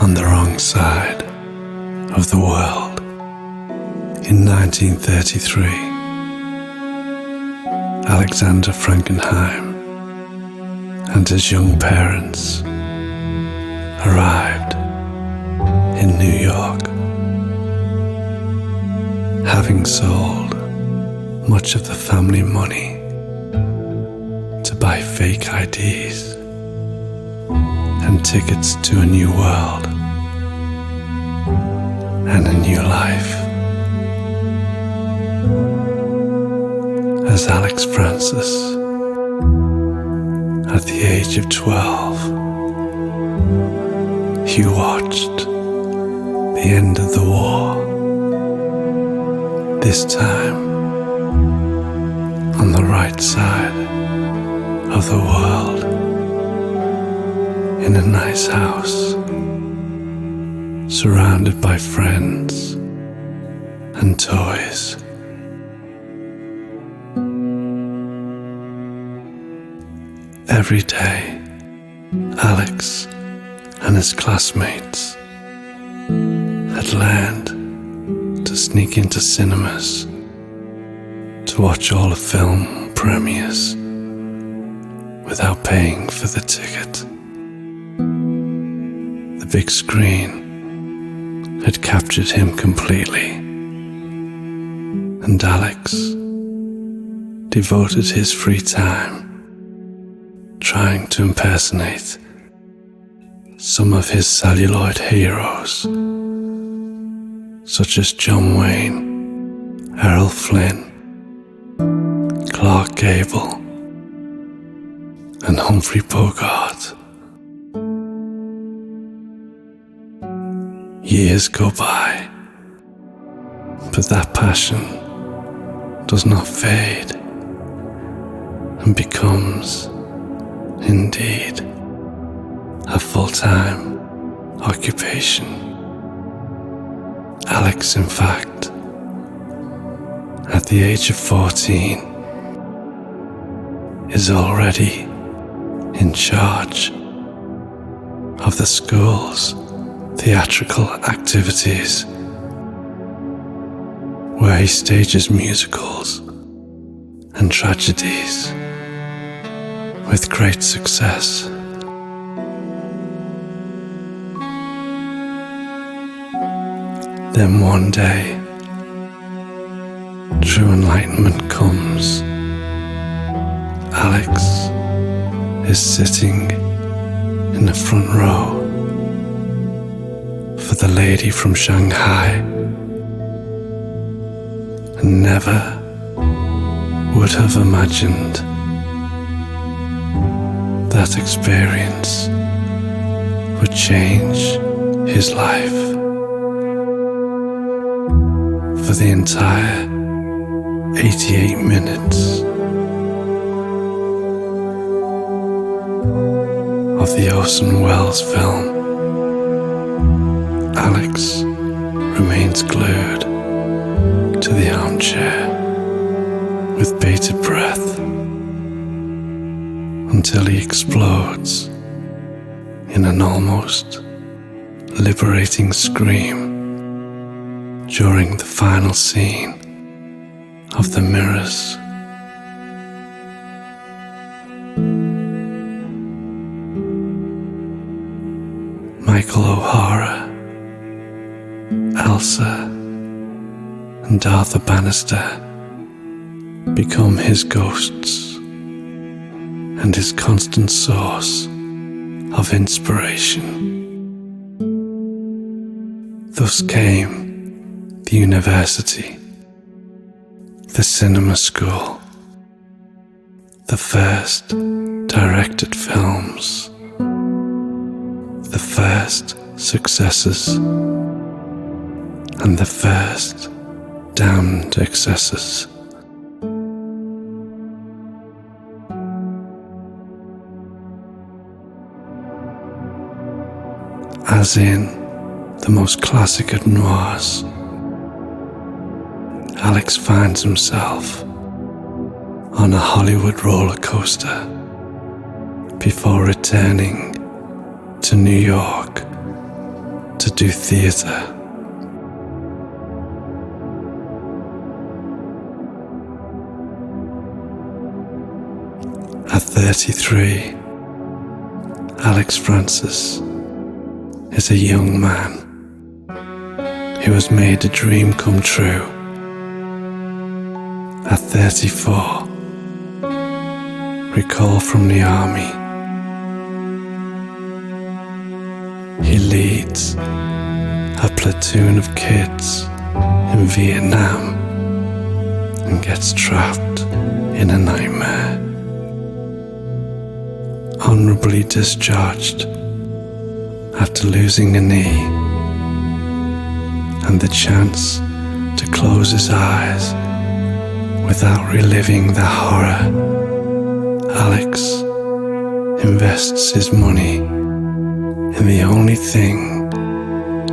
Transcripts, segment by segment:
on the wrong side of the world in 1933. Alexander Frankenheim and his young parents arrived in New York, having sold much of the family money to buy fake IDs and tickets to a new world and a new life. As Alex Francis, at the age of 12, he watched the end of the war, this time on the right side of the world, in a nice house, surrounded by friends and toys. Every day, Alex and his classmates had learned to sneak into cinemas to watch all the film premieres without paying for the ticket. The big screen had captured him completely, and Alex devoted his free time trying to impersonate some of his celluloid heroes, such as John Wayne, Errol Flynn, Clark Gable, and Humphrey Bogart. Years go by, but that passion does not fade and becomes, indeed, a full-time occupation. Alex, in fact, at the age of 14, is already in charge of the school's theatrical activities, where he stages musicals and tragedies with great success. Then one day, true enlightenment comes. Alex is sitting in the front row for The Lady from Shanghai, and never would have imagined that experience would change his life for the entire 88 minutes of the Orson Welles film. Alex remains glued to the armchair with bated breath until he explodes in an almost liberating scream during the final scene of The Mirrors. Michael O'Hara, Elsa, and Arthur Bannister become his ghosts and his constant source of inspiration. Thus came the university, the cinema school, the first directed films, the first successes, and the first damned excesses. As in the most classic of noirs, Alex finds himself on a Hollywood roller coaster before returning to New York to do theatre. At 33, Alex Francis is a young man who has made a dream come true. At 34, recalled from the army, he leads a platoon of kids in Vietnam and gets trapped in a nightmare. Honorably discharged after losing a knee and the chance to close his eyes without reliving the horror, Alex invests his money in the only thing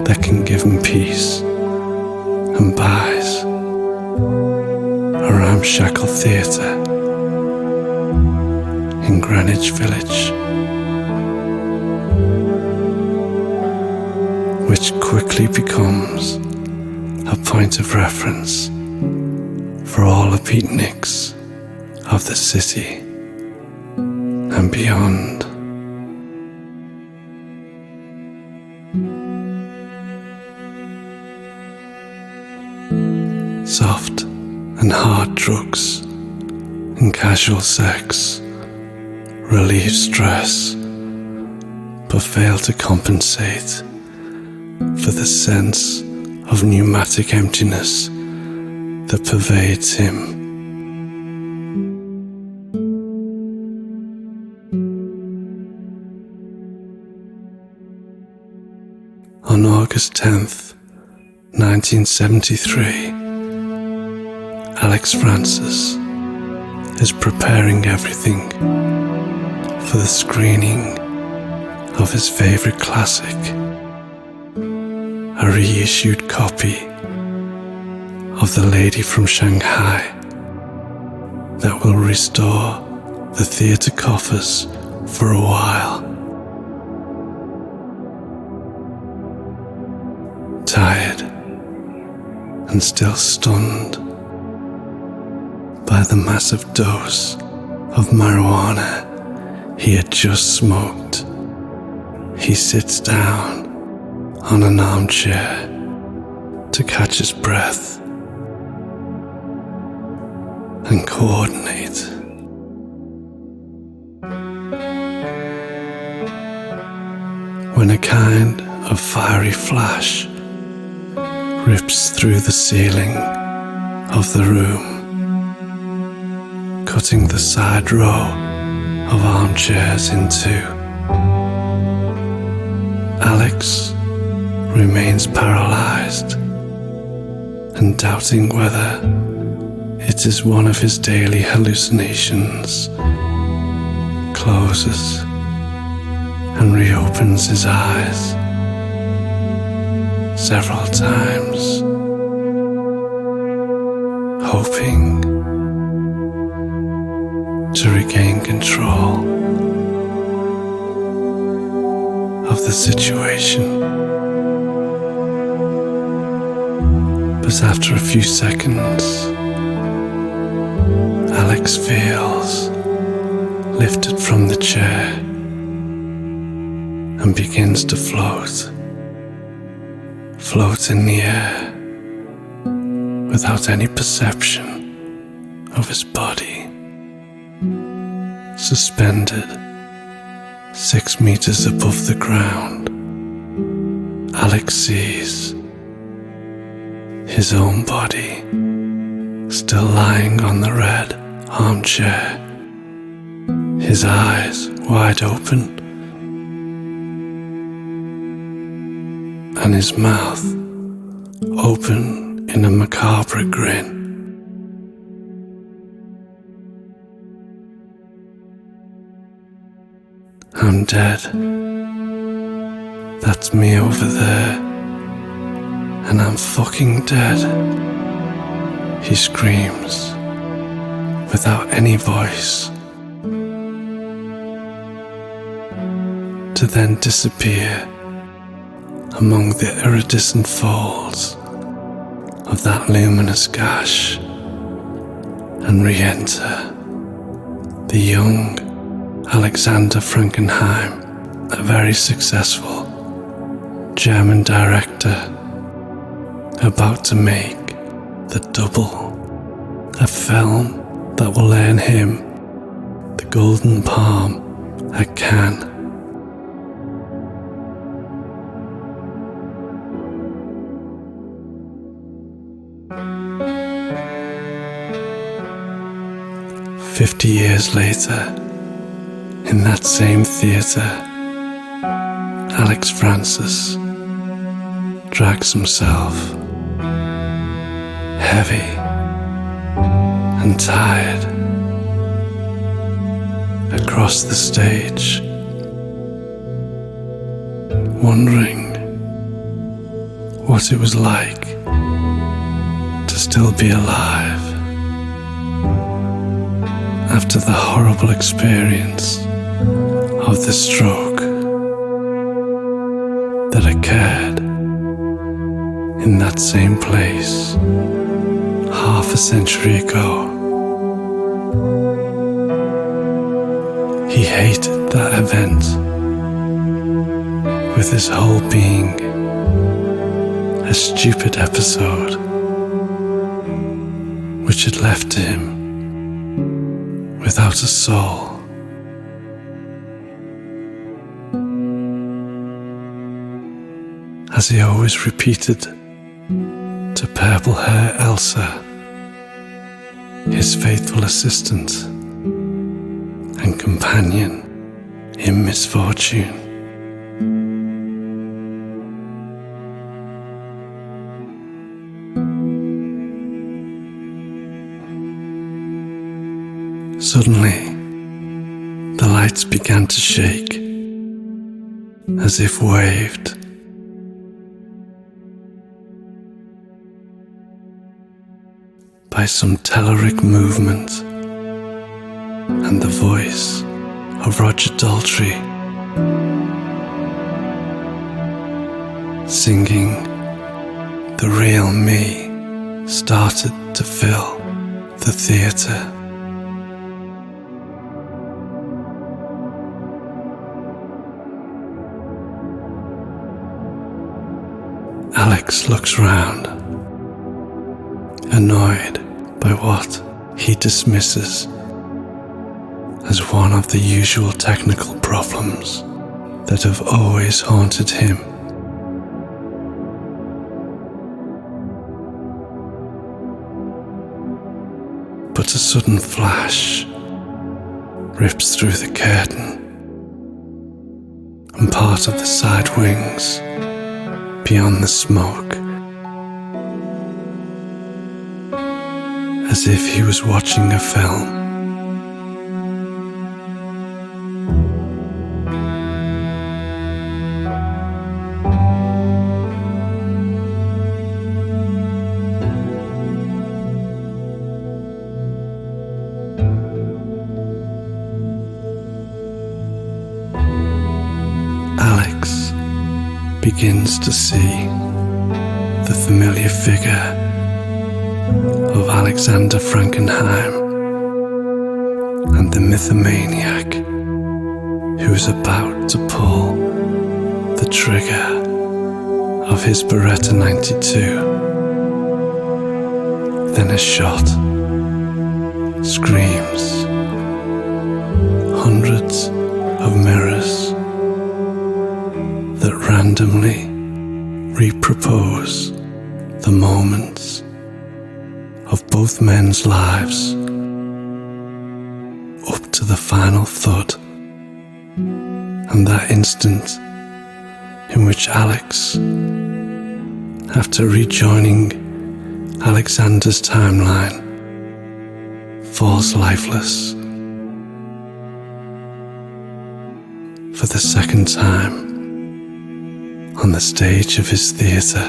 that can give him peace and buys a ramshackle theatre in Greenwich Village, which quickly becomes a point of reference for all the beatniks of the city and beyond. Soft and hard drugs and casual sex relieve stress, but fail to compensate for the sense of pneumatic emptiness that pervades him. On August 10th, 1973, Alex Francis is preparing everything for the screening of his favorite classic, a reissued copy of The Lady from Shanghai that will restore the theatre coffers for a while. Tired and still stunned by the massive dose of marijuana he had just smoked, he sits down on an armchair to catch his breath and coordinate. When a kind of fiery flash rips through the ceiling of the room, cutting the side row of armchairs in two. Alex remains paralyzed and doubting whether it is one of his daily hallucinations, closes and reopens his eyes several times, hoping to regain control of the situation. But after a few seconds, Alex feels lifted from the chair and begins to float in the air without any perception of his body. Suspended 6 meters above the ground, Alex sees his own body still lying on the red armchair, his eyes wide open and his mouth open in a macabre grin. I'm dead. That's me over there. And I'm fucking dead, he screams without any voice, to then disappear among the iridescent folds of that luminous gash and re-enter the young Alexander Frankenheim, a very successful German director about to make the Double, a film that will earn him the Golden Palm at Cannes. "50 years later, in that same theatre, Alex Francis drags himself, heavy and tired, across the stage, wondering what it was like to still be alive after the horrible experience of the stroke that occurred in that same place half a century ago. He hated that event with his whole being, a stupid episode which had left him without a soul. As he always repeated to purple hair Elsa, his faithful assistant and companion in misfortune. Suddenly, the lights began to shake, as if waved. By some telluric movement, and the voice of Roger Daltrey singing "The Real Me" started to fill the theatre. Alex looks round, annoyed by what he dismisses as one of the usual technical problems that have always haunted him. But a sudden flash rips through the curtain, and part of the side wings beyond the smoke, as if he was watching a film. Alex begins to see the familiar figure of Alexander Frankenheim and the mythomaniac who is about to pull the trigger of his Beretta 92. Then a shot, screams, hundreds of mirrors that randomly repropose the moments of both men's lives up to the final thud, and that instant in which Alex, after rejoining Alexander's timeline, falls lifeless for the second time on the stage of his theatre.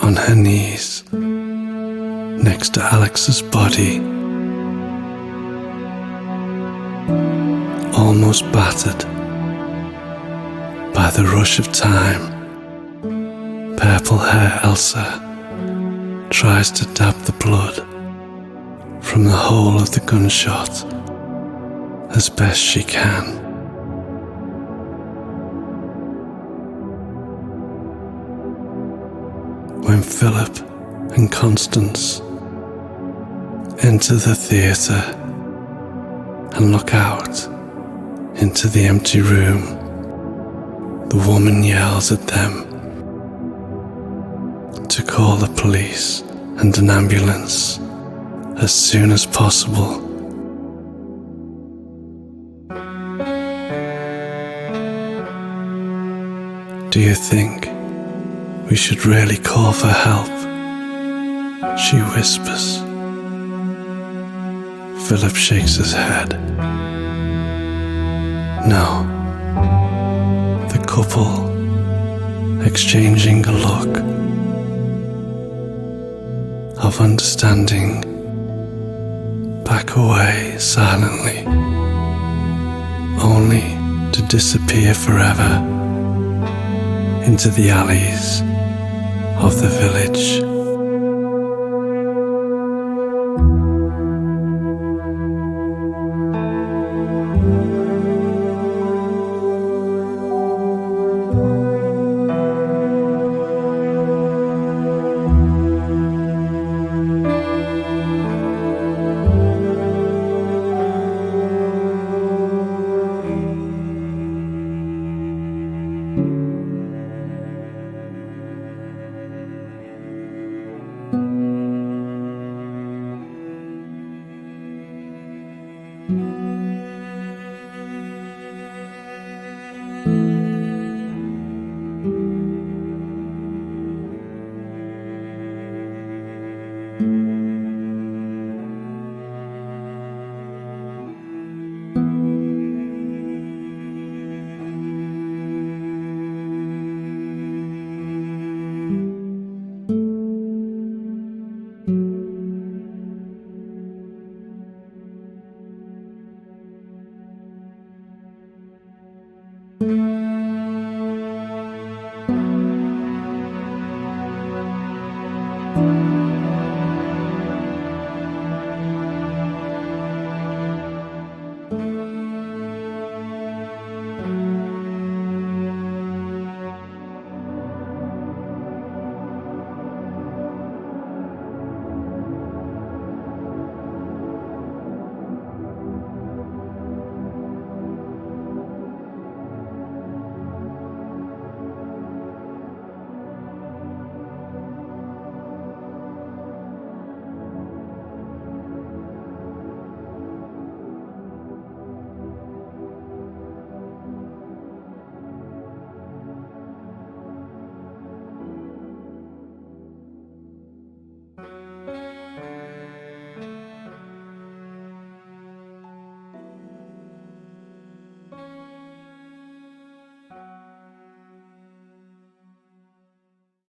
On her knees, next to Alex's body, almost battered by the rush of time. Purple hair Elsa tries to dab the blood from the hole of the gunshot as best she can. When Philip and Constance enter the theatre and look out into the empty room, the woman yells at them to call the police and an ambulance as soon as possible. Do you think we should really call for help? She whispers. Philip shakes his head. No. The couple, exchanging a look of understanding, back away silently, only to disappear forever into the alleys of the village.